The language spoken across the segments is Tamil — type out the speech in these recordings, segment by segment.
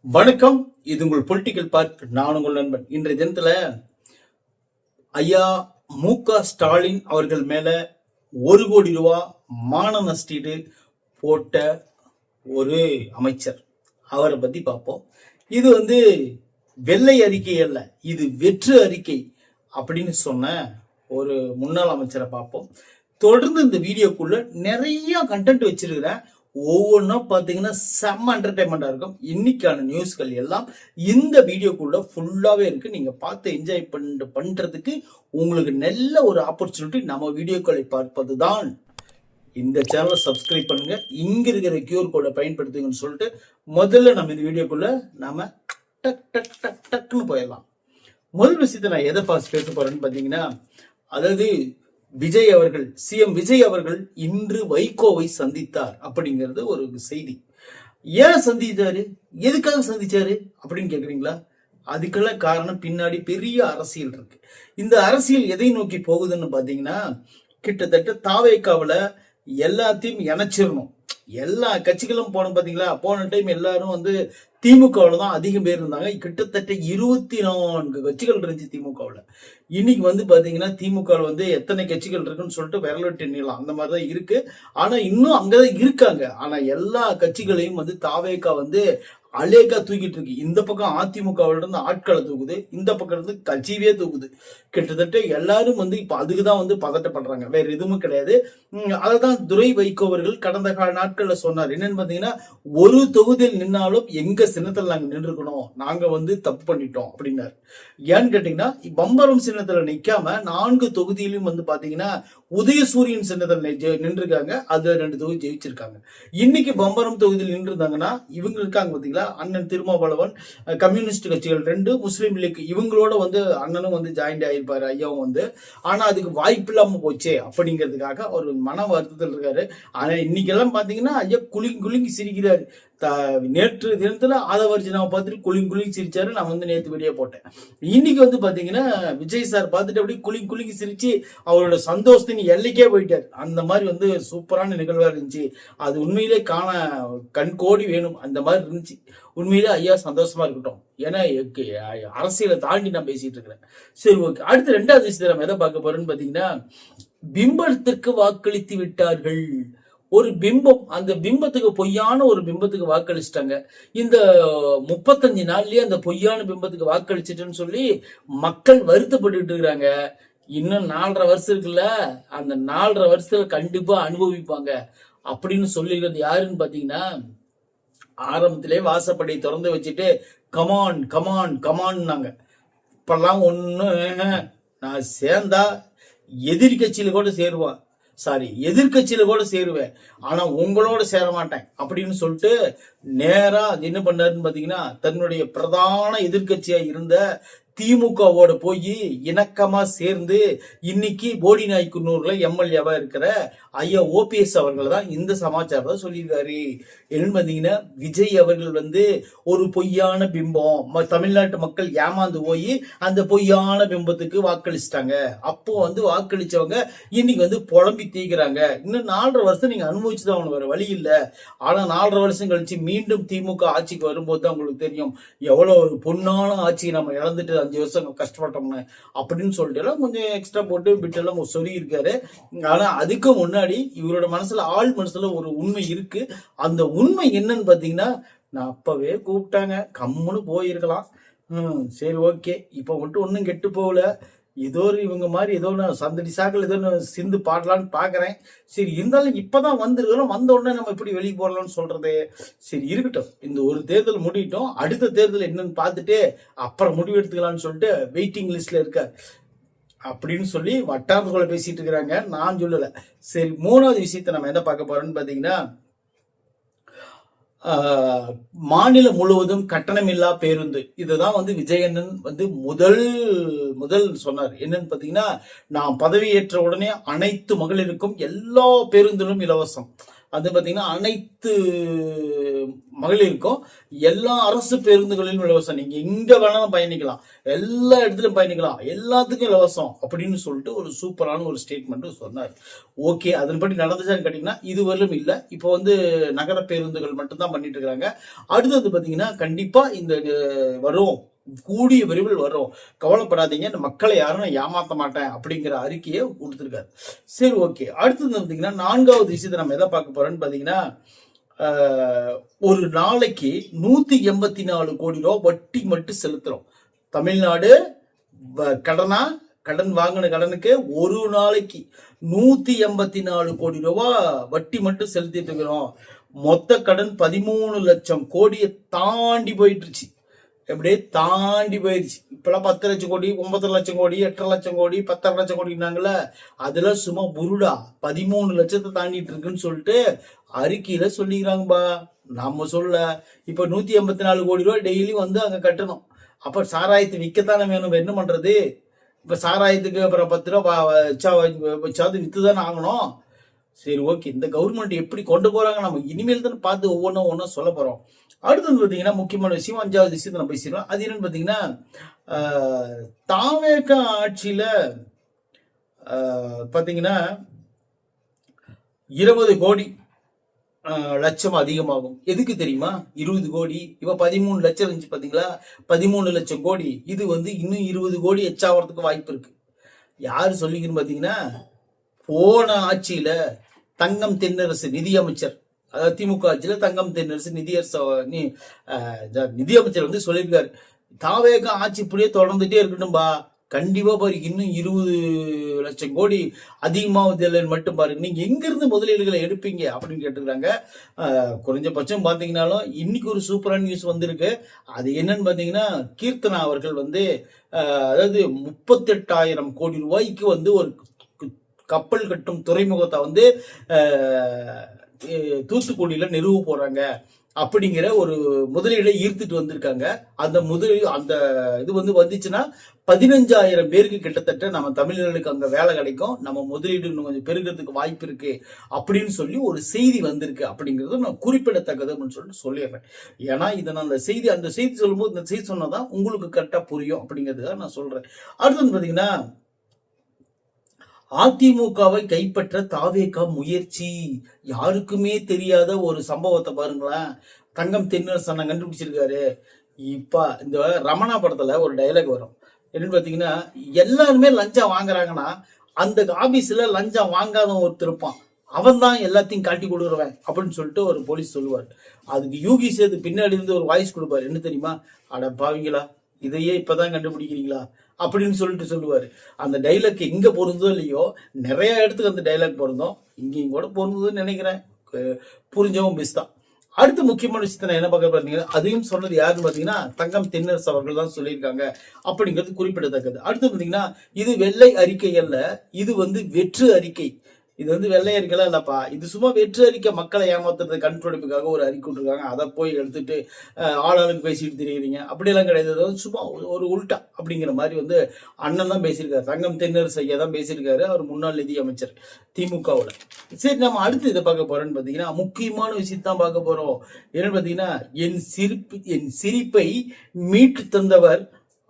வணக்கம். இது உங்கள் பொலிட்டிக்கல் பார்க். நான் உங்கள் நண்பன். இன்றைய தினத்துல ஐயா மு.க. ஸ்டாலின் அவர்கள் மேல 1 கோடி ரூபாய் மான நஷ்டீடு போட்ட ஒரு அமைச்சர், அவரை பத்தி பார்ப்போம். இது வெள்ளை அறிக்கை அல்ல, இது வெற்று அறிக்கை அப்படின்னு சொன்ன ஒரு முன்னாள் அமைச்சரை பார்ப்போம். தொடர்ந்து இந்த வீடியோக்குள்ள நிறைய கண்டென்ட் வச்சிருக்கிறேன். ஒவ்வொன்றா பார்த்தீங்கன்னா செம்ம என்டர்டைன்மெண்டா இருக்கும். இன்னைக்கான நியூஸ்கள் எல்லாம் இந்த வீடியோக்குள்ள ஃபுல்லாவே இருக்கு. நீங்க பார்த்து என்ஜாய் பண்றதுக்கு உங்களுக்கு நல்ல ஒரு ஆப்பர்ச்சுனிட்டி. நம்ம வீடியோக்களை பார்ப்பதுதான். இந்த சேனலை சப்ஸ்கிரைப் பண்ணுங்க, இங்க இருக்கிற கியூஆர் கோடை பயன்படுத்துங்கன்னு சொல்லிட்டு முதல்ல நம்ம இந்த வீடியோக்குள்ள நாம டக் டக் டக் டக்குன்னு போயிடலாம். முதல் விஷயத்தை நான் எதை பேச போறேன்னு பாத்தீங்கன்னா, அதாவது விஜய் அவர்கள், சிஎம் விஜய் அவர்கள் இன்று வைகோவை சந்தித்தார் அப்படிங்கிறது ஒரு செய்தி. ஏன் சந்தித்தாரு, எதுக்காக சந்திச்சாரு அப்படின்னு கேக்குறீங்களா? அதுக்கெல்லாம் காரணம் பின்னாடி பெரிய அரசியல் இருக்கு. இந்த அரசியல் எதை நோக்கி போகுதுன்னு பாத்தீங்கன்னா, கிட்டத்தட்ட தாவேக்காவுல எல்லாத்தையும் இணைச்சிடணும். எல்லா கட்சிகளும் போன டைம் எல்லாரும் திமுகவுல தான் அதிகம் பேர் இருந்தாங்க. கிட்டத்தட்ட 24 கட்சிகள் இருந்துச்சு திமுகவுல. இன்னைக்கு பாத்தீங்கன்னா திமுக எத்தனை கட்சிகள் இருக்குன்னு சொல்லிட்டு விரலட்டு எண்ணிடலாம், அந்த மாதிரிதான் இருக்கு. ஆனா இன்னும் அங்கதான் இருக்காங்க. ஆனா எல்லா கட்சிகளையும் தாவேக்கா அலேக்கா தூக்கிட்டு இருக்கு. இந்த பக்கம் அதிமுகவில இருந்து ஆட்களை தூக்குது, இந்த பக்கம் இருந்து கட்சியவே தூக்குது. கிட்டத்தட்ட எல்லாரும் இப்ப அதுக்குதான் பதட்டப்படுறாங்க, வேற எதுவும் கிடையாது. அததான் துரை வைகோ அவர்கள் கடந்த கால நாட்கள்ல சொன்னார். என்னன்னு பாத்தீங்கன்னா, ஒரு தொகுதியில் நின்னாலும் எங்க சின்னத்துல நாங்க நின்றுக்கணும், நாங்க தப்பு பண்ணிட்டோம் அப்படின்னாரு. ஏன்னு கேட்டீங்கன்னா, பம்பரம் சின்னத்துல நிக்காம 4 தொகுதியிலும் பாத்தீங்கன்னா உதயசூரியன் சின்னத்தில் நின்றுருக்காங்க. அதுல 2 தொகுதி ஜெயிச்சிருக்காங்க. இன்னைக்கு பம்பரம் தொகுதியில் நின்று இருந்தாங்கன்னா இவங்க இருக்காங்க பாத்தீங்களா, அண்ணன் திருமாவளவன், கம்யூனிஸ்ட் கட்சிகள் 2, முஸ்லீம் லீக், இவங்களோட அண்ணனும் ஜாயிண்ட் ஆயிருப்பாரு ஐயாவும். ஆனா அதுக்கு வாய்ப்பு இல்லாம போச்சே அப்படிங்கிறதுக்காக ஒரு மன வருத்தத்தில் இருக்காரு. ஆனா இன்னைக்கு எல்லாம் பாத்தீங்கன்னா ஐயா குலுங்கி சிரிக்கிறாரு. நேற்று தினத்துல ஆதவர்ஜினாவை பார்த்துட்டு குலுங்கி சிரிச்சாரு. நான் நேற்று வீடியோ போட்டேன். இன்னைக்கு பாத்தீங்கன்னா விஜய் சார் பார்த்துட்டு அப்படியே குலுங்கி சிரிச்சு அவரோட சந்தோஷத்தின் எல்லைக்கே போயிட்டாரு. அந்த மாதிரி சூப்பரான நிகழ்வா இருந்துச்சு. அது உண்மையிலே கண் கோடி வேணும், அந்த மாதிரி இருந்துச்சு. உண்மையிலே ஐயா சந்தோஷமா இருக்கட்டும். ஏன்னா அரசியலை தாண்டி நான் பேசிட்டு இருக்கிறேன். சரி, ஓகே. அடுத்து 2வது விஷயத்தை நம்ம எதை பார்க்க போறோம்னு பாத்தீங்கன்னா, பிம்பத்திற்கு வாக்களித்து விட்டார்கள். ஒரு பிம்பம், அந்த பிம்பத்துக்கு, பொய்யான ஒரு பிம்பத்துக்கு வாக்களிச்சிட்டாங்க. இந்த 35 நாள்லயே அந்த பொய்யான பிம்பத்துக்கு வாக்களிச்சிட்டுன்னு சொல்லி மக்கள் வருத்தப்பட்டு இருக்கிறாங்க. இன்னும் 4.5 வருஷம் இருக்குல்ல, அந்த 4.5 வருஷத்துல கண்டிப்பா அனுபவிப்பாங்க அப்படின்னு சொல்லிருக்கிறது யாருன்னு பாத்தீங்கன்னா, ஆரம்பத்திலே வாசப்படி திறந்து வச்சுட்டு கமான் கமான் கமான்னாங்க. இப்பெல்லாம் நான் சேர்ந்தா எதிர்கட்சியில கூட சேருவான், எதிர்கட்சியில கூட சேருவேன், ஆனா உங்களோட சேர மாட்டேன் அப்படின்னு சொல்லிட்டு நேரா என்ன பண்ணாருன்னு பாத்தீங்கன்னா, தன்னுடைய பிரதான எதிர்கட்சியா இருந்த திமுகவோட போய் இணக்கமா சேர்ந்து இன்னைக்கு போடிநாய்க்குன்னூர்ல எம்எல்ஏவா இருக்கிற ஐயா ஓபிஎஸ் அவர்கள் தான் இந்த சமாச்சாரத்தை சொல்லியிருக்காரு. என்னன்னு பாத்தீங்கன்னா, விஜய் அவர்கள் ஒரு பொய்யான பிம்பம், தமிழ்நாட்டு மக்கள் ஏமாந்து போய் அந்த பொய்யான பிம்பத்துக்கு வாக்களிச்சிட்டாங்க. அப்போ வாக்களிச்சவங்க இன்னைக்கு புலம்பி தீக்கிறாங்க. இன்னும் 4.5 வருஷம் நீங்க அனுபவிச்சுதான் அவனுக்கு வேற வழி இல்லை. ஆனா 4.5 வருஷம் கழிச்சு மீண்டும் திமுக ஆட்சிக்கு வரும்போது தான் உங்களுக்கு தெரியும் எவ்வளவு ஒரு பொன்னான ஆட்சியை நம்ம இழந்துட்டு 5 வருஷம் கஷ்டப்பட்டோம்னு அப்படின்னு சொல்லிட்டு எல்லாம் கொஞ்சம் எக்ஸ்ட்ரா போட்டு பிட்டெல்லாம் சொல்லி இருக்காரு. ஆனா அதுக்கு முன்னாடி இவரோட மனசுல, ஆள் மனசுல ஒரு உண்மை இருக்கு. அந்த உண்மை என்னன்னு பாத்தீங்கன்னா, நான் அப்பவே கூப்பிட்டாங்க, கம்முன்னு போயிருக்கலாம். சரி, ஓகே. இப்ப ஒன்னும் கெட்டு போகல. ஏதோ இவங்க மாதிரி ஏதோ சந்தடி சாக்கள் ஏதோ சிந்து பாடலான்னு பாக்குறேன். சரி, இருந்தாலும் இப்பதான் வந்திருக்கிறோம், வந்த உடனே நம்ம எப்படி வெளியே போடலாம்னு சொல்றது. சரி, இருக்கட்டும். இந்த ஒரு தேர்தல் முடியட்டும், அடுத்த தேர்தல் என்னன்னு பார்த்துட்டு அப்புறம் முடிவு எடுத்துக்கலாம்னு சொல்லிட்டு வெயிட்டிங் லிஸ்ட்ல இருக்க அப்படின்னு சொல்லி வட்டாரத்துக்குள்ள பேசிட்டு இருக்கிறாங்க. நான் சொல்லல. சரி, 3வது விஷயத்தை நம்ம என்ன பார்க்க போறோம்னு பாத்தீங்கன்னா, மாநிலம் முழுவதும் கட்டணமில்லா பேருந்து. இதுதான் விஜயண்ணன் முதல் சொன்னார். என்னன்னு பாத்தீங்கன்னா, நான் பதவியேற்ற உடனே அனைத்து மகளிருக்கும் எல்லா பேருந்திலும் இலவசம். அது பார்த்தீங்கன்னா அனைத்து மகளிருக்கும் எல்லா அரசு பேருந்துகளிலும் இலவசம். நீங்க எங்க வேணாலும் பயணிக்கலாம், எல்லா இடத்துலயும் பயணிக்கலாம், எல்லாத்துக்கும் இலவசம் அப்படின்னு சொல்லிட்டு ஒரு சூப்பரான ஒரு ஸ்டேட்மெண்ட் சொன்னார். ஓகே, அதன்படி நடந்துச்சான்னு கேட்டீங்கன்னா இதுவரையிலும் இல்லை. இப்போ வந்து நகர பேருந்துகள் மட்டும்தான் பண்ணிட்டு இருக்காங்க. அடுத்தது பார்த்தீங்கன்னா கண்டிப்பா இந்த வரும், கூடிய விரைவில் வரும், கவலைப்படாதீங்க, இந்த மக்களை யாரும் நான் ஏமாத்த மாட்டேன் அப்படிங்கிற அறிக்கையை கொடுத்துருக்காரு. சரி, ஓகே. அடுத்தது பார்த்தீங்கன்னா 4வது விஷயத்தை நம்ம எதை பார்க்க போறோம்னு பார்த்தீங்கன்னா ஒரு நாளைக்கு 184 கோடி ரூபாய் வட்டி மட்டும் செலுத்துறோம். தமிழ்நாடு கடன் வாங்கின கடனுக்கு ஒரு நாளைக்கு 184 கோடி ரூபாய் வட்டி மட்டும் செலுத்திட்டு இருக்கிறோம். மொத்த கடன் 13 லட்சம் கோடியை தாண்டி போயிட்டுருச்சு. எப்படியே தாண்டி போயிடுச்சு. இப்பெல்லாம் 10 லட்சம் கோடி, 9 லட்சம் கோடி, 8 லட்சம் கோடி, 10 லட்சம் கோடினாங்களே, அதுல சும்மா புருடா 13 லட்சத்தை தாண்டிட்டு இருக்குன்னு சொல்லிட்டு அறிக்கையில சொல்லிக்கிறாங்கப்பா. நம்ம சொல்ல இப்ப 184 கோடி ரூபாய் டெய்லி வந்து அங்க கட்டணும். அப்ப சாராயத்தை விற்கத்தானே வேணும், என்ன பண்றது? இப்ப சாராயத்துக்கு அப்புறம் 10 ரூபா வச்சாவது வித்துதானே ஆகணும். சரி, ஓகே. இந்த கவர்மெண்ட் எப்படி கொண்டு போறாங்க நம்ம இனிமேல் தானே பார்த்து ஒவ்வொன்றும் சொல்ல போறோம். அடுத்தது பார்த்தீங்கன்னா முக்கியமான விஷயம், 5வது விஷயத்தை நம்ம பேசிடலாம். அது என்னன்னு பார்த்தீங்கன்னா தாவேக ஆட்சியில பார்த்தீங்கன்னா 20 கோடி லட்சம் அதிகமாகும். எதுக்கு தெரியுமா? 20 கோடி. இப்ப 13 லட்சம் இருந்துச்சு பாத்தீங்களா? 13 லட்சம் கோடி. இது வந்து இன்னும் 20 கோடி எச்சாவதுக்கு வாய்ப்பு இருக்கு. யாரு சொல்லிங்கன்னு பாத்தீங்கன்னா போன ஆட்சியில தங்கம் தென்னரசு நிதியமைச்சர், அதாவது திமுக ஆட்சியில தங்கம் தென்னரசு நிதியமைச்சர் வந்து சொல்லியிருக்காரு, தாவேக ஆட்சி இப்படியே தொடர்ந்துட்டே இருக்கட்டும்பா, கண்டிப்பா பாரு இன்னும் 20 லட்சம் கோடி அதிகமாகுது மட்டும் பாரு, நீங்க எங்க இருந்து முதலீடுகளை எடுப்பீங்க அப்படின்னு கேட்டுக்கிறாங்க. குறைஞ்சபட்சம் பாத்தீங்கன்னாலும் இன்னைக்கு ஒரு சூப்பரான நியூஸ் வந்திருக்கு. அது என்னன்னு பாத்தீங்கன்னா கீர்த்தனா அவர்கள் வந்து அதாவது 38,000 கோடி ரூபாய்க்கு வந்து ஒரு கப்பல் கட்டும் துறைமுகத்தை வந்து தூத்துக்குடியில நிறுவ போறாங்க அப்படிங்கிற ஒரு முதலீடை ஈர்த்துட்டு வந்திருக்காங்க. அந்த இது வந்து வந்துச்சுன்னா 15,000 பேருக்கு கிட்டத்தட்ட நம்ம தமிழர்களுக்கு அங்க வேலை கிடைக்கும், நம்ம முதலீடு இன்னும் கொஞ்சம் பெருகிறதுக்கு வாய்ப்பு இருக்கு அப்படின்னு சொல்லி ஒரு செய்தி வந்திருக்கு. அப்படிங்கிறது நான் குறிப்பிடத்தக்கதுன்னு சொல்லிட்டு சொல்லிடுறேன். ஏன்னா இதை நான் அந்த செய்தி சொல்லும்போது இந்த செய்தி சொன்னாதான் உங்களுக்கு கரெக்டா புரியும் அப்படிங்கிறதுக்காக நான் சொல்றேன். அடுத்தது பாத்தீங்கன்னா அதிமுகவை கைப்பற்ற தாவேகா முயற்சி. யாருக்குமே தெரியாத ஒரு சம்பவத்தை பாருங்களேன், தங்கம் தென்னரசு அண்ணன் கண்டுபிடிச்சிருக்காரு. இப்ப இந்த ரமணா படத்துல ஒரு டைலாக் வரும், என்னன்னு பாத்தீங்கன்னா எல்லாருமே லஞ்சம் வாங்குறாங்கன்னா அந்த ஆபீஸ்ல லஞ்சம் வாங்காத ஒருத்தர் இருப்பான், அவன் தான் எல்லாத்தையும் காட்டி கொடுக்குறவன் அப்படின்னு சொல்லிட்டு ஒரு போலீஸ் சொல்லுவார். அதுக்கு யூகி சேது பின்னாடி இருந்து ஒரு வாய்ஸ் கொடுப்பாரு, என்ன தெரியுமா? அட பாவீங்களா, இதையே இப்பதான் கண்டுபிடிக்கிறீங்களா அப்படின்னு சொல்லிட்டு சொல்லுவாரு. அந்த டைலாக் எங்க பொருந்தோ இல்லையோ நிறைய இடத்துக்கு அந்த டைலாக் பொருந்தோம், இங்கேயும் கூட பொருந்ததுன்னு நினைக்கிறேன். புரிஞ்சவும் பெஸ்ட் தான். அடுத்த முக்கியமான விஷயத்த என்ன பார்க்க பாத்தீங்கன்னா அதையும் சொன்னது யாருன்னு பாத்தீங்கன்னா தங்கம் தென்னரசு அவர்கள் தான் சொல்லியிருக்காங்க அப்படிங்கிறது குறிப்பிடத்தக்கது. அடுத்து பாத்தீங்கன்னா இது வெள்ளை அறிக்கை அல்ல, இது வந்து வெற்று அறிக்கை. இது வந்து வெள்ளை அறிக்கைலாம் இல்லப்பா, இது சும்மா வெற்று அறிக்கை, மக்களை ஏமாத்துறது கண்துடைப்புக்காக ஒரு அறிக்கை விட்டுருக்காங்க, அதை போய் எடுத்துட்டு ஆளாளுக்கு பேசிட்டு தெரியுறீங்க அப்படியெல்லாம் கிடையாது. அது சும்மா ஒரு உல்டா அப்படிங்கிற மாதிரி வந்து அண்ணன் தான் பேசியிருக்காரு, தங்கம் தென்னரசு ஐயா தான் பேசியிருக்காரு, அவர் முன்னாள் நிதி அமைச்சர் திமுகவில். சரி, நம்ம அடுத்து இதை பார்க்க போறோம்னு பாத்தீங்கன்னா முக்கியமான விஷயத்தான் பார்க்க போறோம். என்னன்னு பாத்தீங்கன்னா என் சிரிப்பை மீட்டு தந்தவர்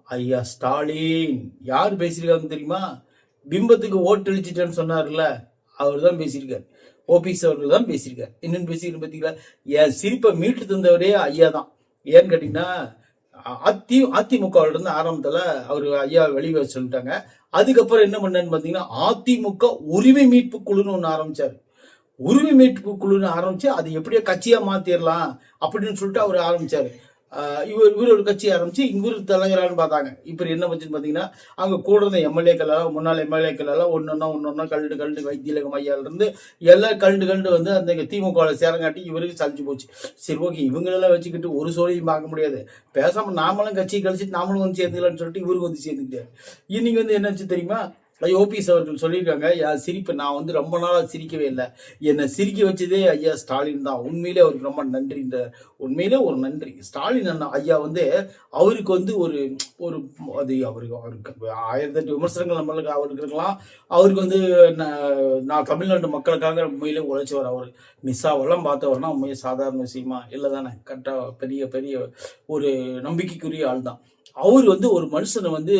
ஐயா ஸ்டாலின். யார் பேசியிருக்காங்க தெரியுமா? பிம்பத்துக்கு ஓட்டு அளிச்சிட்டேன்னு சொன்னார்ல, அவர் தான் பேசியிருக்காரு, ஓபிஎஸ் அவர்கள் தான் பேசியிருக்காரு. என்னன்னு பேசியிருக்க பார்த்தீங்களா? என் சிரிப்பை மீட்டு தந்தவரே ஐயா தான். ஏன்னு கேட்டீங்கன்னா அதிமுக இருந்து ஆரம்பத்துல அவர் ஐயா வெளியே சொல்லிட்டாங்க. அதுக்கப்புறம் என்ன பண்ணான்னு பாத்தீங்கன்னா அதிமுக உரிமை மீட்பு குழுன்னு ஒண்ணு ஆரம்பிச்சாரு. உரிமை மீட்பு குழுன்னு ஆரம்பிச்சு அது எப்படியோ கட்சியா மாத்திரலாம் அப்படின்னு சொல்லிட்டு அவர் ஆரம்பிச்சாரு. இவர் ஒரு கட்சி ஆரம்பிச்சு இவர் தலைவரான்னு பார்த்தாங்க. இப்ப என்ன வச்சுன்னு பாத்தீங்கன்னா அங்க கூட இருந்த எம்எல்ஏக்கள் எல்லாம், முன்னாள் எம்எல்ஏக்கள் எல்லாம் ஒன்னொன்னா கல்டு வைத்தியலகம் ஐயால இருந்து எல்லாம் கல்டு வந்து அந்த திமுக சேரங்காட்டி இவருக்கு சலிச்சு போச்சு. சரி, ஓகே, இவங்களெல்லாம் வச்சுக்கிட்டு ஒரு சோழியும் பார்க்க முடியாது, பேசாம நாமளும் கட்சி கழிச்சிட்டு நாமளும் வந்து சேர்ந்துக்கலாம்னு சொல்லிட்டு இவருக்கு வந்து சேர்ந்துக்கிட்டாரு. இன்னைக்கு வந்து என்னாச்சு தெரியுமா? ஓபிஎஸ் அவர்கள் சொல்லியிருக்காங்க, சிரிப்பு நான் வந்து ரொம்ப நாளா சிரிக்கவே இல்லை, என்னை சிரிக்க வச்சதே ஐயா ஸ்டாலின் தான், உண்மையிலே அவருக்கு ரொம்ப நன்றின்ற. உண்மையிலே ஒரு நன்றி ஸ்டாலின் அண்ணா ஐயா வந்து அவருக்கு வந்து ஒரு ஒரு அது அவருக்கு 1008 விமர்சனங்கள் நம்மளுக்கு அவருக்கு இருக்கலாம். அவருக்கு வந்து நான் தமிழ்நாட்டு மக்களுக்காக உண்மையிலே உழைச்சவர். அவர் மிஸ்ஸாவெல்லாம் பார்த்தவர்னா உண்மையை சாதாரண விஷயமா இல்லை தானே? கரெக்டாக பெரிய பெரிய ஒரு நம்பிக்கைக்குரிய ஆள் தான். அவர் வந்து ஒரு மனுஷனை வந்து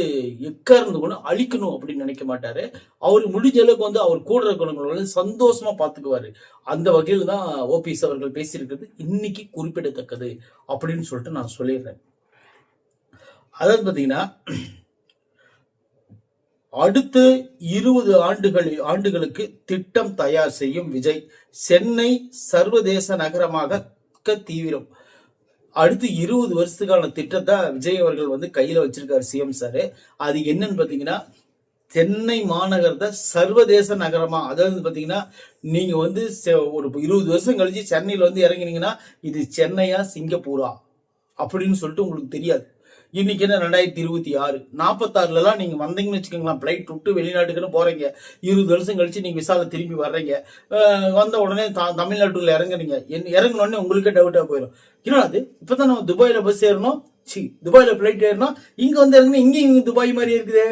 எக்காரணத்து கூட அழிக்கணும் அப்படின்னு நினைக்க மாட்டாரு. அவர் முடிஞ்ச அளவுக்கு வந்து அவர் கூட இருக்கிறவங்களை வந்து சந்தோஷமா பார்த்துக்குவாரு. அந்த வகையில் தான் ஓபிஎஸ் அவர்கள் பேசியிருக்கிறது இன்னைக்கு குறிப்பிடத்தக்கது அப்படின்னு சொல்லிட்டு நான் சொல்லிடுறேன். அதாவது பார்த்தீங்கன்னா, அடுத்த 20 ஆண்டுகளுக்கு திட்டம் தயார் செய்யும் விஜய், சென்னை சர்வதேச நகரமாக தீவிரம். அடுத்து 20 வருஷத்துக்கான திட்டத்தை விஜய் அவர்கள் வந்து கையில வச்சிருக்காரு சிஎம் சார். அது என்னன்னு பாத்தீங்கன்னா, சென்னை மாநகரத்தை சர்வதேச நகரமா, அதாவது பாத்தீங்கன்னா நீங்க வந்து ஒரு 20 வருஷம் கழிச்சு சென்னையில வந்து இறங்கினீங்கன்னா இது சென்னையா சிங்கப்பூரா அப்படின்னு சொல்லிட்டு உங்களுக்கு தெரியாது. இன்னைக்கு என்ன 2026 46 நீங்க வந்தீங்கன்னு வச்சுக்கோங்களா, பிளைட் விட்டு வெளிநாட்டுக்குன்னு போறீங்க, 20 வருஷம் கழிச்சு நீங்க விசால திரும்பி வர்றீங்க, வந்த உடனே தமிழ்நாட்டுல இறங்குறீங்க, இறங்கினோடனே உங்களுக்கே டவுட்டா போயிடும். ஏன்னா அது இப்பதான் நம்ம துபாயில பஸ் ஏறணும், துபாயில பிளைட் ஏறணும், இங்க வந்து இறங்கணும், இங்க துபாய் மாதிரி இருக்குது.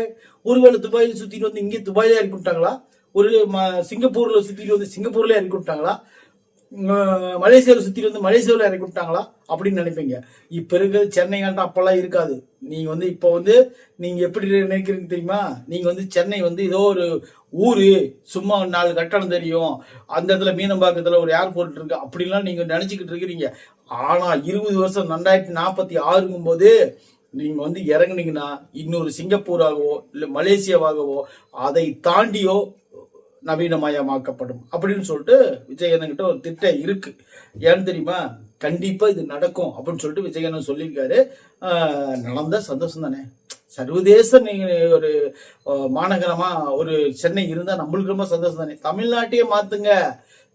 ஒருவேளை துபாயில சுத்திட்டு வந்து இங்கே துபாயில இறக்கி விட்டாங்களா, ஒரு சிங்கப்பூர்ல சுத்திட்டு வந்து சிங்கப்பூர்ல இறக்கி விட்டாங்களா, மலேசியாவில் சுத்திட்டு வந்து மலேசியாவில் இறக்கி விட்டாங்களா அப்படின்னு நினைப்பீங்க. இப்ப இருக்கிறது சென்னை ஆண்டா அப்பெல்லாம் இருக்காது. நீங்க வந்து இப்ப வந்து நீங்க எப்படி நினைக்கிறீங்க தெரியுமா, நீங்க வந்து சென்னை வந்து ஏதோ ஒரு ஊரு, சும்மா 4 கட்டடம் தெரியும், அந்த இடத்துல மீனம்பாக்கத்துல ஒரு ஏர்போர்ட் இருக்கு அப்படின்லாம் நீங்க நினைச்சுக்கிட்டு இருக்கிறீங்க. ஆனா 20 வருஷம் 2046 போது நீங்க வந்து இறங்குனீங்கன்னா இன்னொரு சிங்கப்பூராகவோ இல்ல மலேசியாவாகவோ அதை தாண்டியோ நவீனமயமாக்கப்படும் அப்படின்னு சொல்லிட்டு விஜயண்ணன்கிட்ட ஒரு திட்டம் இருக்கு. ஏன்னு தெரியுமா, கண்டிப்பா இது நடக்கும் அப்படின்னு சொல்லிட்டு விஜயண்ணன் சொல்லியிருக்காரு. நடந்தா சந்தோஷம் தானே. சர்வதேச ஒரு மாநகரமா ஒரு சென்னை இருந்தா நம்மளுக்கு ரொம்ப சந்தோஷம் தானே. தமிழ்நாட்டையே மாத்துங்க,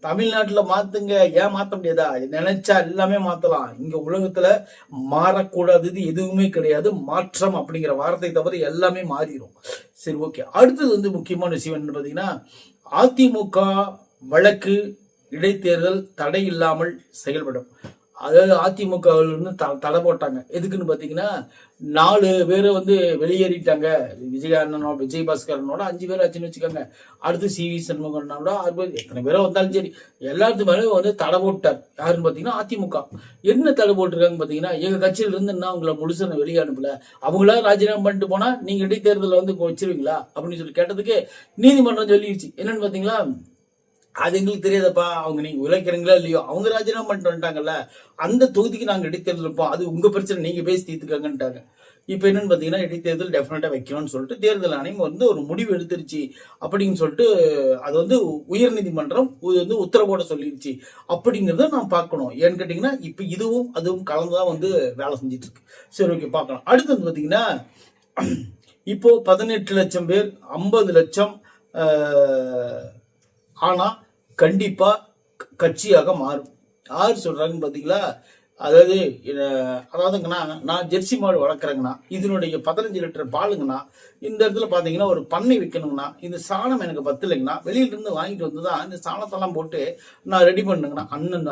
தமிழ்நாட்டுல மாத்துங்க, ஏன் மாத்த முடியாதா? நினைச்சா எல்லாமே மாத்தலாம். இங்க உலகத்துல மாறக்கூடாதது எதுவுமே கிடையாது. மாற்றம் அப்படிங்கிற வார்த்தை தவிர எல்லாமே மாறிடும். சரி, ஓகே. அடுத்தது வந்து முக்கியமான விஷயம் என்ன பாத்தீங்கன்னா, அதிமுக வழக்கு இடைத்தேர்தல் தடை இல்லாமல் செயல்படும். அதாவது அதிமுக தடை போட்டாங்க. எதுக்குன்னு பாத்தீங்கன்னா, 4 பேரை வந்து வெளியேறிட்டாங்க. விஜய் அண்ணனோட, விஜய் பாஸ்கரனோட 5 பேர் ஆச்சுன்னு வச்சுக்கோங்க. அடுத்து சிவி சண்முகனோட 6 பேர், எத்தனை பேரோ வந்தாலும் சரி எல்லாத்துக்கு மேலே வந்து தடை போட்டார். யாருன்னு பாத்தீங்கன்னா அதிமுக. என்ன தடை போட்டிருக்காங்க பாத்தீங்கன்னா, எங்க கட்சியில இருந்து என்ன அவங்களை முழுசா வெளியே அனுப்பல, அவங்களா ராஜினாமா பண்ணிட்டு போனா நீங்க இடைத்தேர்தலில் வந்து வச்சிருவீங்களா அப்படின்னு சொல்லி கேட்டதுக்கு நீதிமன்றம் சொல்லிடுச்சு. என்னன்னு பாத்தீங்களா, அது எங்களுக்கு தெரியாதப்பா, அவங்க நீங்க உழைக்கிறீங்களா இல்லையோ, அவங்க ராஜினாமா பண்ணிட்டு வந்துட்டாங்கல்ல, அந்த தொகுதிக்கு நாங்க இடைத்தேர்தல் இருப்போம், அது உங்க பிரச்சனை, நீங்க பேசி தீர்த்துக்காங்கன்ட்டாங்க. இப்ப என்னன்னு பாத்தீங்கன்னா, இடைத்தேர்தல் டெஃபினட்டா வைக்கணும்னு சொல்லிட்டு தேர்தல் ஆணையம் வந்து ஒரு முடிவு எடுத்துருச்சு அப்படின்னு சொல்லிட்டு அது வந்து உயர் நீதிமன்றம் வந்து உத்தரவோட சொல்லிருச்சு அப்படிங்கிறத நான் பார்க்கணும். ஏன்னு கேட்டீங்கன்னா, இப்ப இதுவும் அதுவும் கலந்துதான் வந்து வேலை செஞ்சிட்டு இருக்கு. சரி, ஓகே, பார்க்கலாம். அடுத்து வந்து பாத்தீங்கன்னா, இப்போ 18 லட்சம் பேர் 50 லட்சம் ஆனா கண்டிப்பா கட்சியாக மாறும். யார் சொல்றாங்கன்னு பாத்தீங்களா, அதாவதுங்கண்ணா, நான் ஜெர்சி மாடு வளர்க்குறேங்கண்ணா, இதனுடைய 15 லிட்டர் பாலுங்கண்ணா, இந்த இடத்துல பாத்தீங்கன்னா ஒரு பண்ணை வைக்கணுங்கண்ணா, இந்த சாணம் எனக்கு பத்தலைங்கண்ணா, வெளியில இருந்து வாங்கிட்டு வந்துதான் இந்த சாணத்தெல்லாம் போட்டு நான் ரெடி பண்ணுங்கண்ணா.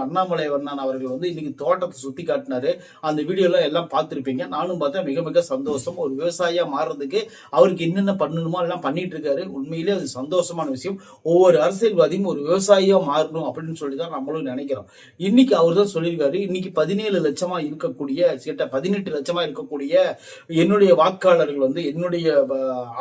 அண்ணாமலை அண்ணன் அவர்கள் வந்து இன்னைக்கு தோட்டத்தை சுத்தி காட்டினாரு. அந்த வீடியோல எல்லாம் பார்த்துருப்பீங்க. நானும் பார்த்தேன். மிக மிக சந்தோஷம். ஒரு விவசாயியா மாறுறதுக்கு அவருக்கு என்னென்ன பண்ணணுமோ எல்லாம் பண்ணிட்டு இருக்காரு. உண்மையிலே அது சந்தோஷமான விஷயம். ஒவ்வொரு அரசியல்வாதியும் ஒரு விவசாயியா மாறணும் அப்படின்னு சொல்லிதான் நம்மளும் நினைக்கிறோம். இன்னைக்கு அவர் தான் சொல்லியிருக்காரு, இன்னைக்கு 17 லட்சமா இருக்கக்கூடிய, 18 லட்சமா இருக்கக்கூடிய என்னுடைய வாக்காளர்கள் வந்து, என்னுடைய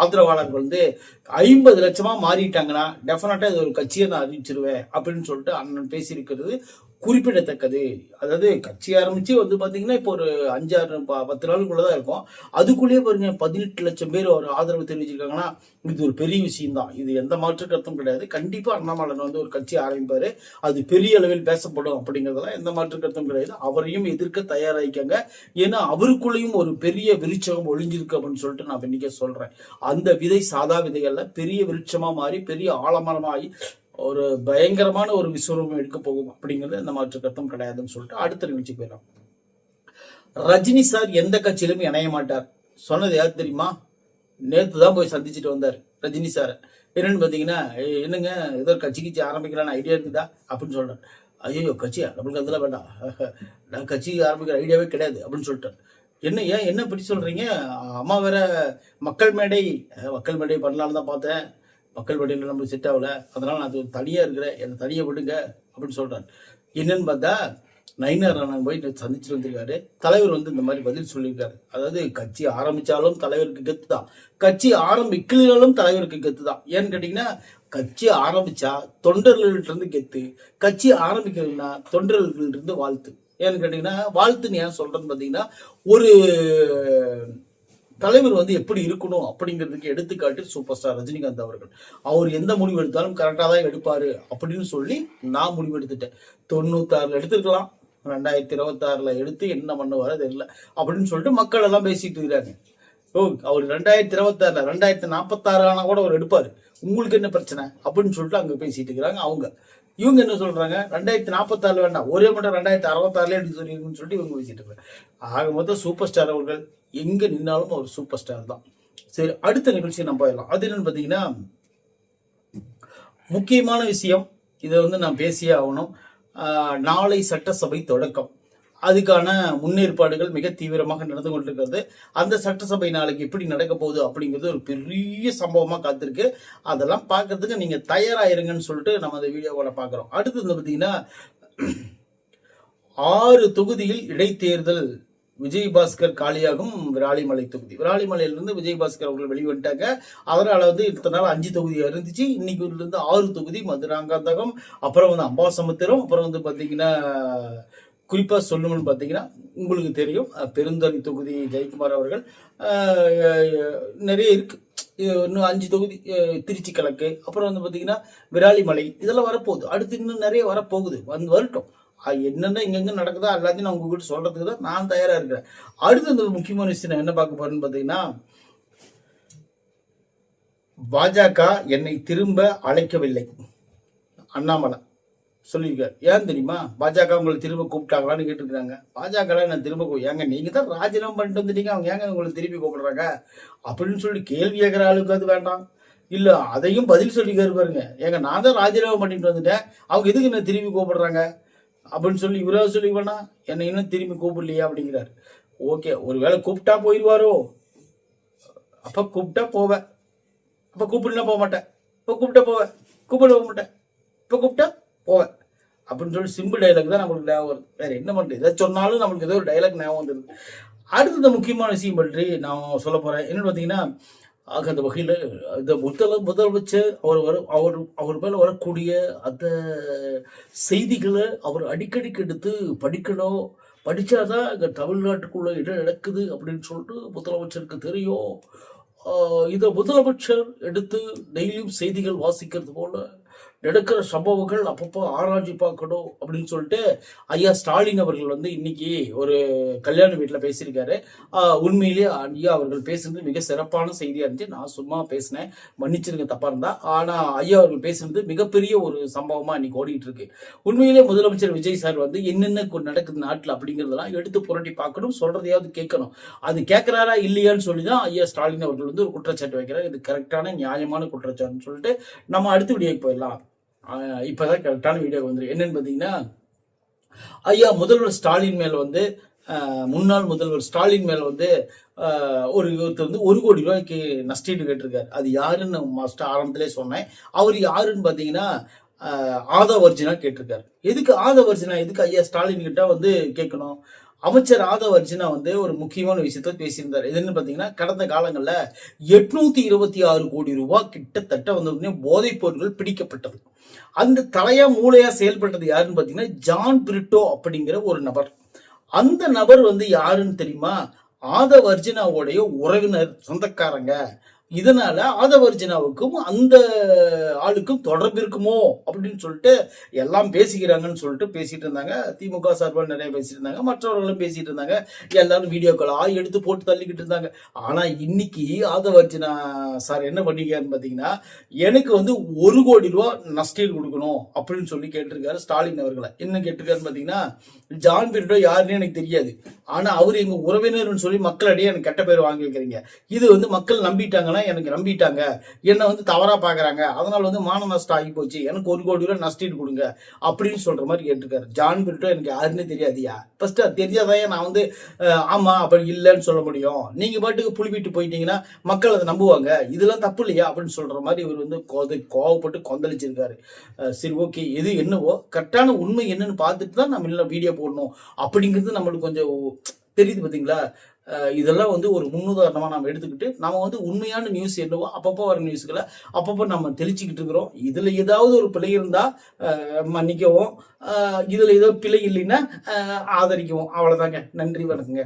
ஆதரவாளர்கள் வந்து 50 லட்சமா மாறிட்டாங்கன்னா டெஃபினட்டா இது ஒரு கட்சியை நான் அறிவிச்சிருவேன் அப்படின்னு சொல்லிட்டு அண்ணன் பேசியிருக்கிறது குறிப்பிடத்தக்கது. அதாவது கட்சி ஆரம்பிச்சு வந்து பாத்தீங்கன்னா இப்போ ஒரு 5-10 நாளுக்குள்ளதான் இருக்கும். அதுக்குள்ளேயே பாருங்க 18 லட்சம் பேர் ஒரு ஆதரவு தெரிவிச்சிருக்காங்கன்னா இது ஒரு பெரிய விஷயம் தான். இது எந்த மாற்று கருத்தும் கிடையாது. கண்டிப்பா அண்ணாமலை வந்து ஒரு கட்சி ஆரம்பிப்பாரு, அது பெரிய அளவில் பேசப்படும் அப்படிங்கறதெல்லாம் எந்த மாற்று கருத்தும் கிடையாது. அவரையும் எதிர்க்க தயாராகிக்காங்க. ஏன்னா அவருக்குள்ளேயும் ஒரு பெரிய விருட்சகம் ஒளிஞ்சிருக்கு அப்படின்னு சொல்லிட்டு நான் இன்னைக்கே சொல்றேன். அந்த விதை சாதா விதைகள்ல பெரிய விருட்சமா மாறி பெரிய ஆலமரமாகி ஒரு பயங்கரமான ஒரு விஸ்வரூபம் எடுக்க போகும் அப்படிங்கிறது எந்த மாற்று கருத்தும் கிடையாதுன்னு சொல்லிட்டு அடுத்த நிகழ்ச்சி போயிடும். ரஜினி சார் எந்த கட்சியிலும் இணைய மாட்டார் சொன்னது யார் தெரியுமா? நேத்து தான் போய் சந்திச்சுட்டு வந்தார். ரஜினி சார். என்னன்னு பார்த்தீங்கன்னா, என்னங்க ஏதோ கட்சி ஆரம்பிக்கலான்னு ஐடியா இருக்குதா அப்படின்னு சொல்றாரு. ஐயோ கட்சியா, நம்மளுக்கு அதெல்லாம் வேண்டாம், நான் கட்சி ஆரம்பிக்கிற ஐடியாவே கிடையாது அப்படின்னு சொல்லிட்டார். ஏன் என்ன இப்படி சொல்றீங்க? அம்மா வேற மக்கள் மேடை பண்ணலான்னு தான் பார்த்தேன், மக்கள் மேடையில் நம்மளுக்கு செட் ஆகல, அதனால நான் அது தனியாக இருக்கிறேன், என்னை தனியாக விடுங்க அப்படின்னு சொல்றாரு. என்னன்னு பார்த்தா நயினார் நாராயணன் போய் சந்திச்சுட்டு வந்திருக்காரு. தலைவர் வந்து இந்த மாதிரி பதில் சொல்லியிருக்காரு. அதாவது கட்சி ஆரம்பிச்சாலும் தலைவருக்கு கெத்து தான், கட்சி ஆரம்பிக்கலாலும் தலைவருக்கு கெத்து தான். ஏன்னு கேட்டீங்கன்னா, கட்சி ஆரம்பிச்சா தொண்டர்கள்ட்ட இருந்து கெத்து, கட்சி ஆரம்பிக்கலைன்னா தொண்டர்கள்ட்ட இருந்து வாழ்த்து. ஏன்னு கேட்டீங்கன்னா, வாழ்த்துன்னு ஏன் சொல்றேன்னு பார்த்தீங்கன்னா, ஒரு தலைவர் வந்து எப்படி இருக்கணும் அப்படிங்கிறதுக்கு எடுத்துக்காட்டு சூப்பர் ஸ்டார் ரஜினிகாந்த் அவர்கள். அவர் எந்த முடிவு எடுத்தாலும் கரெக்டாக தான் எடுப்பாரு அப்படின்னு சொல்லி நான் முடிவு எடுத்துட்டேன். 96 எடுத்துருக்கலாம், 2026 எடுத்து என்ன பண்ணுவாரு தெரியல அப்படின்னு சொல்லிட்டு மக்கள் எல்லாம் பேசிட்டு இருக்கிறாங்க. அவர் 2026 2046 ஆனா கூட அவர் எடுப்பாரு, உங்களுக்கு என்ன பிரச்சனை அப்படின்னு சொல்லிட்டு அங்க பேசிட்டு இருக்கிறாங்க அவங்க. இவங்க என்ன சொல்றாங்க, 2046 வேண்டாம், ஒரே மட்டும் 2066 எடுத்து சொல்லிருக்குன்னு சொல்லிட்டு இவங்க பேசிட்டு இருக்காங்க. ஆக மொத்தம் சூப்பர் ஸ்டார் அவர்கள் எங்க நின்னாலும் அவர் சூப்பர் ஸ்டார் தான். சரி, அடுத்த நிகழ்ச்சியை நம்ம போயிடலாம். அது என்னன்னு பாத்தீங்கன்னா, முக்கியமான விஷயம், இதை வந்து நான் பேசியே ஆகணும். நாளை சட்டசபை தொடக்கம், அதுக்கான முன்னேற்பாடுகள் மிக தீவிரமாக நடந்து கொண்டிருக்கிறது. அந்த சட்டசபை நாளைக்கு எப்படி நடக்க போகுது அப்படிங்கிறது ஒரு பெரிய சம்பவமா காத்திருக்கு. அதெல்லாம் பார்க்கறதுக்கு நீங்க தயாராயிருங்கன்னு சொல்லிட்டு நம்ம அந்த வீடியோவோட பார்க்குறோம். அடுத்து வந்து பார்த்தீங்கன்னா, 6 தொகுதியில் இடைத்தேர்தல், விஜயபாஸ்கர் காலியாகும் விராலிமலை தொகுதி. விராலிமலையிலிருந்து விஜயபாஸ்கர் அவர்கள் வெளிவந்துட்டாங்க. அதனால வந்து இத்தனை நாள் 5 தொகுதியா இருந்துச்சு, இன்னைக்கு இருந்து 6 தொகுதி. மதுராங்காந்தகம், அப்புறம் வந்து அம்பாசமுத்திரம், அப்புறம் வந்து பார்த்தீங்கன்னா குறிப்பா சொல்லணும்னு பார்த்தீங்கன்னா, உங்களுக்கு தெரியும் பெருந்தனி தொகுதி ஜெயக்குமார் அவர்கள், நிறைய இருக்கு, இன்னும் 5 தொகுதி, திருச்சி கிழக்கு, அப்புறம் வந்து பார்த்தீங்கன்னா விராலிமலை, இதெல்லாம் வரப்போகுது. அடுத்து இன்னும் நிறைய வரப்போகுது, வரட்டும். என்னென்ன இங்கெங்க நடக்குதோ எல்லாத்தையும் நான் உங்ககிட்ட சொல்றதுக்கு தான் நான் தயாரா இருக்கிறேன். அடுத்து இந்த முக்கியமான விஷயம் நான் என்ன பார்க்க போறேன்னு பார்த்தீங்கன்னா, பாஜக என்னை திரும்ப அழைக்கவில்லை, அண்ணாமலை சொல்லியிருக்காரு. ஏன் தெரியுமா? பாஜக உங்களை திரும்ப கூப்பிட்டாங்களான்னு கேட்டுருக்காங்க. பாஜக நான் திரும்ப ஏங்க நீங்க தான் ராஜினாமா பண்ணிட்டு வந்துட்டீங்க, அவங்க ஏங்க உங்களை திருப்பி கூப்பிடுறாங்க அப்படின்னு சொல்லி கேள்வி கேட்கிற ஆளுக்கு அது வேண்டாம். இல்ல அதையும் பதில் சொல்லிக்காரு பாருங்க. ஏங்க நான் தான் ராஜினாமா பண்ணிட்டு வந்துட்டேன், அவங்க எதுக்கு என்ன திரும்பி கூப்பிடுறாங்க அப்படின்னு சொல்லி இவராவது சொல்லி வேணாம், என்னை இன்னும் திரும்பி கூப்பிடலையா அப்படிங்கிறாரு. ஓகே, ஒருவேளை கூப்பிட்டா போயிடுவாரோ, அப்ப கூப்பிட்டா போவேன், அப்ப கூப்பிடலாம் போக மாட்டேன், இப்ப கூப்பிட்டா போவேன், கூப்பிட போக மாட்டேன், இப்ப கூப்பிட்டா போவேன் அப்படின்னு சொல்லி சிம்பிள் டைலாக் தான் நம்மளுக்கு ஞாபகம் வருது. வேற என்ன பண்றது, எதை சொன்னாலும் நம்மளுக்கு ஏதோ ஒரு டைலாக் ஞாபகம் வந்துருது. அடுத்த முக்கியமான விஷயம் பற்றி நான் சொல்ல போறேன். என்னன்னு பார்த்தீங்கன்னா, அந்த வகையில் இந்த முதலமைச்சர் அவர் மேல வரக்கூடிய அந்த செய்திகளை அவர் அடிக்கடிக்கு எடுத்து படிக்கணும், படிச்சாதான் இங்க தமிழ்நாட்டுக்குள்ள என்ன நடக்குது அப்படின்னு சொல்லிட்டு முதலமைச்சருக்கு தெரியும். இதை முதலமைச்சர் எடுத்து டெய்லியும் செய்திகள் வாசிக்கிறது போல நடக்கிற சம்பவங்கள் அப்பப்போ ஆராய்ச்சி பார்க்கணும் அப்படின்னு சொல்லிட்டு ஐயா ஸ்டாலின் அவர்கள் வந்து இன்னைக்கு ஒரு கல்யாண வீட்டில் பேசியிருக்காரு. உண்மையிலேயே ஐயா அவர்கள் பேசுனது மிக சிறப்பான செய்தியா இருந்துச்சு. நான் சும்மா பேசினேன், மன்னிச்சிருங்க தப்பா இருந்தா. ஆனா ஐயா அவர்கள் பேசுனது மிகப்பெரிய ஒரு சம்பவமா இன்னைக்கு ஓடிட்டு இருக்கு. உண்மையிலேயே முதலமைச்சர் விஜய் சார் வந்து என்னென்ன நடக்குது நாட்டில் அப்படிங்கிறதெல்லாம் எடுத்து புரட்டி பார்க்கணும், சொல்றதையாவது கேட்கணும். அது கேட்கிறாரா இல்லையான்னு சொல்லிதான் ஐயா ஸ்டாலின் அவர்கள் வந்து ஒரு குற்றச்சாட்டு வைக்கிறார். இது கரெக்டான நியாயமான குற்றச்சாட்டுன்னு சொல்லிட்டு நம்ம அடுத்த வீடியோக்கு போயிடலாம். இப்பதான் கரெக்டான வீடியோ வந்து என்னன்னு பாத்தீங்கன்னா, ஐயா முதல்வர் ஸ்டாலின் மேல வந்து முன்னாள் முதல்வர் ஸ்டாலின் மேல வந்து ஒருத்தர் வந்து 1 கோடி ரூபாய்க்கு நஷ்டீடு கேட்டிருக்காரு. அது யாருன்னு ஆரம்பத்திலே சொன்னேன். அவர் யாருன்னு பாத்தீங்கன்னா ஆதவர்ஜினா கேட்டிருக்காரு. எதுக்கு ஆதவர்ஜினா, எதுக்கு ஐயா ஸ்டாலின் கிட்ட வந்து கேட்கணும்? அமைச்சர் ஆதவர்ஜினா வந்து ஒரு முக்கியமான விஷயத்த பேசியிருந்தார். எதுன்னு பாத்தீங்கன்னா, கடந்த காலங்கள்ல 826 கோடி ரூபாய் கிட்டத்தட்ட வந்து போதைப் பொருட்கள் பிடிக்கப்பட்டது. அந்த தலையா மூளையா செயல்பட்டது யாருன்னு பாத்தீங்கன்னா, ஜான் பிரிட்டோ அப்படிங்கிற ஒரு நபர். அந்த நபர் வந்து யாருன்னு தெரியுமா? ஆதவர்ஜினாவுடைய உறவினர், சொந்தக்காரங்க. இதனால ஆதவர்ஜினாவுக்கும் அந்த ஆளுக்கும் தொடர்பு இருக்குமோ அப்படின்னு சொல்லிட்டு எல்லாம் பேசிக்கிறாங்கன்னு சொல்லிட்டு பேசிட்டு இருந்தாங்க. திமுக சார்பாக நிறைய பேசிட்டு இருந்தாங்க, மற்றவர்களும் பேசிட்டு இருந்தாங்க. எல்லாரும் வீடியோக்களா எடுத்து போட்டு தள்ளிக்கிட்டு இருந்தாங்க. ஆனா இன்னைக்கு ஆதவர்ஜினா சார் என்ன பண்ணிருக்காருன்னு பாத்தீங்கன்னா, எனக்கு வந்து 1 கோடி ரூபாய் நஷ்டீடு கொடுக்கணும் அப்படின்னு சொல்லி கேட்டிருக்காரு ஸ்டாலின் அவர்களை. என்ன கேட்டிருக்காருன்னு பாத்தீங்கன்னா, ஜான் பிரிட்டோ யாருன்னு எனக்கு தெரியாது, ஆனா அவர் எங்க உறவினர்னு சொல்லி மக்களிடையே எனக்கு கெட்ட பேர் வாங்கி வைக்கிறீங்க. இது வந்து மக்கள் நம்பிட்டாங்கன்னா எனக்கு நம்பிட்டாங்க, என்னை வந்து தவறா பாக்குறாங்க, அதனால வந்து மான நஷ்டம் ஆகி போச்சு, எனக்கு 1 கோடி ரூபாய் நஷ்டீடு கொடுங்க அப்படின்னு சொல்ற மாதிரி கேட்டிருக்காரு. ஜான் பிரிட்டோ எனக்கு யாருன்னு தெரியாதியா, ஃபர்ஸ்ட் அது தெரியாதான் நான் வந்து ஆமா அப்படி இல்லைன்னு சொல்ல முடியும். நீங்க பாட்டுக்கு புளிப்பிட்டு போயிட்டீங்கன்னா மக்கள் அதை நம்புவாங்க, இதெல்லாம் தப்பு இல்லையா அப்படின்னு சொல்ற மாதிரி இவர் வந்து கோவப்பட்டு கொந்தளிச்சிருக்காரு. சரி ஓகே, எது என்னவோ கரெக்டான உண்மை என்னன்னு பார்த்துட்டு தான் நம்ம இல்லை வீடியோ போடணும் அப்படிங்கிறது நம்மளுக்கு கொஞ்சம் தெரியுது பார்த்தீங்களா. இதெல்லாம் வந்து ஒரு முன்னுதாரணமா நம்ம எடுத்துக்கிட்டு நம்ம வந்து உண்மையான நியூஸ் என்னவோ அப்பப்போ வர நியூஸ்களை அப்பப்போ நம்ம தெளிச்சுக்கிட்டு இருக்கிறோம். இதுல ஏதாவது ஒரு பிழை இருந்தா மன்னிக்கவும், இதுல ஏதோ பிழை இல்லைன்னா ஆதரிக்கவும். அவ்வளவுதாங்க. நன்றி, வணக்கங்க.